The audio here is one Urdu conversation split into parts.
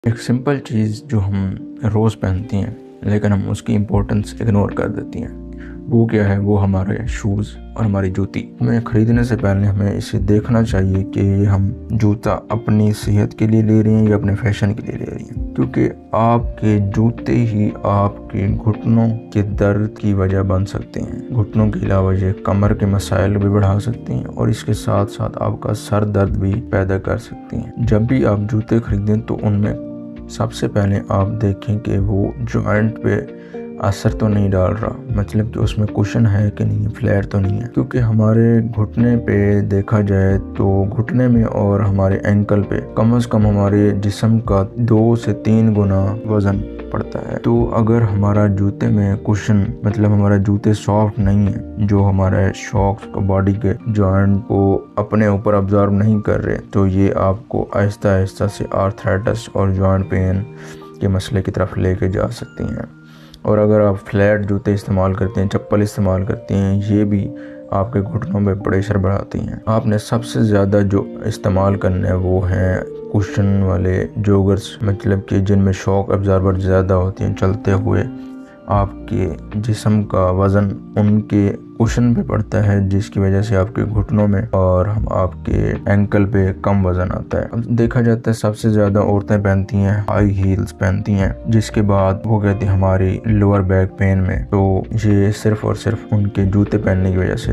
ایک سمپل چیز جو ہم روز پہنتے ہیں لیکن ہم اس کی امپورٹنس اگنور کر دیتی ہیں، وہ کیا ہے؟ وہ ہمارے شوز اور ہماری جوتی۔ ہمیں خریدنے سے پہلے ہمیں اسے دیکھنا چاہیے کہ یہ ہم جوتا اپنی صحت کے لیے لے رہے ہیں یا اپنے فیشن کے لیے لے رہے ہیں، کیونکہ آپ کے جوتے ہی آپ کے گھٹنوں کے درد کی وجہ بن سکتے ہیں۔ گھٹنوں کے علاوہ یہ کمر کے مسائل بھی بڑھا سکتے ہیں اور اس کے ساتھ ساتھ آپ کا سر درد بھی پیدا کر سکتے ہیں۔ جب بھی آپ جوتے خریدیں تو ان میں سب سے پہلے آپ دیکھیں کہ وہ جوائنٹ پہ اثر تو نہیں ڈال رہا، مطلب کہ اس میں کشن ہے کہ نہیں، فلیٹ تو نہیں ہے، کیونکہ ہمارے گھٹنے پہ دیکھا جائے تو گھٹنے میں اور ہمارے اینکل پہ کم از کم ہمارے جسم کا 2 سے 3 گنا وزن پڑتا ہے۔ تو اگر ہمارا جوتے میں کشن، مطلب ہمارا جوتے سافٹ نہیں ہے، جو ہمارے شاکس کو، باڈی کے جوائنٹ کو اپنے اوپر ابزارب نہیں کر رہے، تو یہ آپ کو آہستہ آہستہ سے آرتھرائٹس اور جوائنٹ پین کے مسئلے کی طرف لے کے جا سکتی ہیں۔ اور اگر آپ فلیٹ جوتے استعمال کرتے ہیں، چپل استعمال کرتے ہیں، یہ بھی آپ کے گھٹنوں میں پریشر بڑھاتی ہیں۔ آپ نے سب سے زیادہ جو استعمال کرنا ہے وہ ہیں کشن والے جوگرز، مطلب کہ جن میں شاک ابزاربر زیادہ ہوتی ہیں۔ چلتے ہوئے آپ کے جسم کا وزن ان کے کشن پہ پڑتا ہے، جس کی وجہ سے آپ کے گھٹنوں میں اور آپ کے اینکل پہ کم وزن آتا ہے۔ دیکھا جاتا ہے سب سے زیادہ عورتیں پہنتی ہیں ہائی ہیلز پہنتی ہیں، جس کے بعد وہ کہتی ہیں ہماری لوور بیک پین میں، تو یہ صرف اور صرف ان کے جوتے پہننے کی وجہ سے۔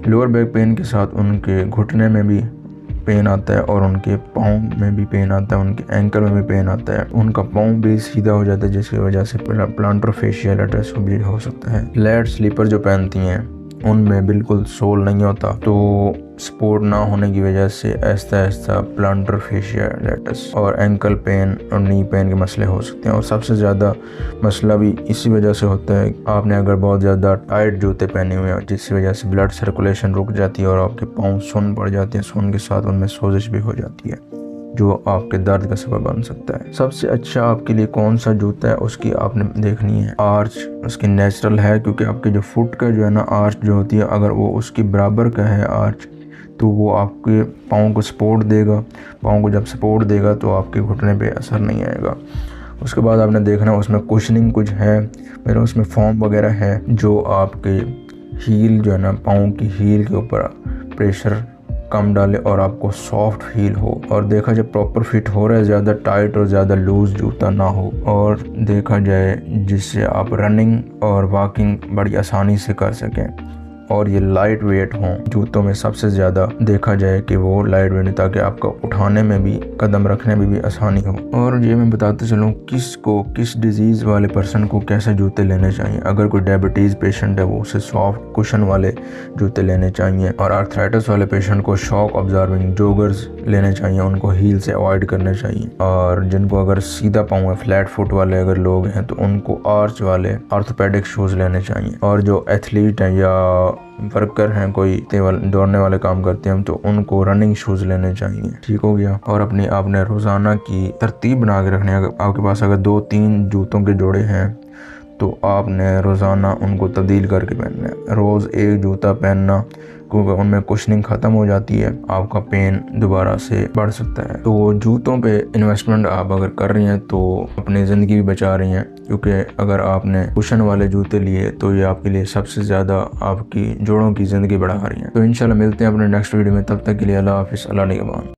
لوور بیک پین کے ساتھ ان کے گھٹنے میں بھی پین آتا ہے اور ان کے پاؤں میں بھی پین آتا ہے، ان کے اینکل میں بھی پین آتا ہے، ان کا پاؤں بھی سیدھا ہو جاتا ہے، جس کی وجہ سے پلانٹر فیشیائٹس بھی ہو سکتا ہے۔ فلیٹ سلیپر جو پہنتی ہیں ان میں بالکل سول نہیں ہوتا، تو سپورٹ نہ ہونے کی وجہ سے آہستہ آہستہ پلانٹر فیشیائٹس اور اینکل پین اور نی پین کے مسئلے ہو سکتے ہیں۔ اور سب سے زیادہ مسئلہ بھی اسی وجہ سے ہوتا ہے، آپ نے اگر بہت زیادہ ٹائٹ جوتے پہنے ہوئے ہیں، جس کی وجہ سے بلڈ سرکولیشن رک جاتی ہے اور آپ کے پاؤں سن پڑ جاتے ہیں، سن کے ساتھ ان میں سوزش بھی ہو جاتی ہے، جو آپ کے درد کا سبب بن سکتا ہے۔ سب سے اچھا آپ کے لیے کون سا جوتا ہے، اس کی آپ نے دیکھنی ہے آرچ اس کی نیچرل ہے، کیونکہ آپ کے جو فٹ کا جو ہے نا آرچ جو ہوتی ہے، اگر وہ اس کی برابر کا ہے آرچ، تو وہ آپ کے پاؤں کو سپورٹ دے گا۔ پاؤں کو جب سپورٹ دے گا تو آپ کے گھٹنے پہ اثر نہیں آئے گا۔ اس کے بعد آپ نے دیکھنا اس میں کشننگ کچھ ہے، پھر اس میں فوم وغیرہ ہے، جو آپ کے ہیل جو ہے نا، پاؤں کی ہیل کے اوپر پریشر کم ڈالے اور آپ کو سافٹ فیل ہو، اور دیکھا جائے پراپر فٹ ہو رہا ہے، زیادہ ٹائٹ اور زیادہ لوز جوتا نہ ہو، اور دیکھا جائے جس سے آپ رننگ اور واکنگ بڑی آسانی سے کر سکیں، اور یہ لائٹ ویٹ ہوں۔ جوتوں میں سب سے زیادہ دیکھا جائے کہ وہ لائٹ ویٹ، تاکہ آپ کا اٹھانے میں بھی، قدم رکھنے میں بھی آسانی ہو۔ اور یہ میں بتاتے چلوں کس ڈیزیز والے پرسن کو کیسے جوتے لینے چاہیے۔ اگر کوئی ڈائبٹیز پیشنٹ ہے، وہ اسے سافٹ کشن والے جوتے لینے چاہیے، اور آرتھرائٹس والے پیشنٹ کو شاک ابزاربنگ جوگرز لینے چاہیے، ان کو ہیل سے اوائڈ کرنے چاہیے۔ اور جن کو اگر سیدھا پاؤں ہے، فلیٹ فٹ والے اگر لوگ ہیں، تو ان کو آرچ والے آرتھوپیڈک شوز لینے چاہیے۔ اور جو ایتھلیٹ ہیں یا ورکر ہیں، کوئی دوڑنے والے کام کرتے ہیں، تو ان کو رننگ شوز لینے چاہیے۔ ٹھیک ہو گیا۔ اور آپ نے روزانہ کی ترتیب بنا کے رکھنی ہے۔ آپ کے پاس اگر 2-3 جوتوں کے جوڑے ہیں تو آپ نے روزانہ ان کو تبدیل کر کے پہننا ہے۔ روز ایک جوتا پہننا، کیونکہ ان میں کشننگ ختم ہو جاتی ہے، آپ کا پین دوبارہ سے بڑھ سکتا ہے۔ تو جوتوں پہ انویسٹمنٹ آپ اگر کر رہی ہیں تو اپنی زندگی بھی بچا رہی ہیں، کیونکہ اگر آپ نے کشن والے جوتے لیے تو یہ آپ کے لیے سب سے زیادہ آپ کی جوڑوں کی زندگی بڑھا رہی ہیں۔ تو انشاءاللہ ملتے ہیں اپنے نیکسٹ ویڈیو میں، تب تک کے لیے اللہ حافظ، اللہ نگہبان۔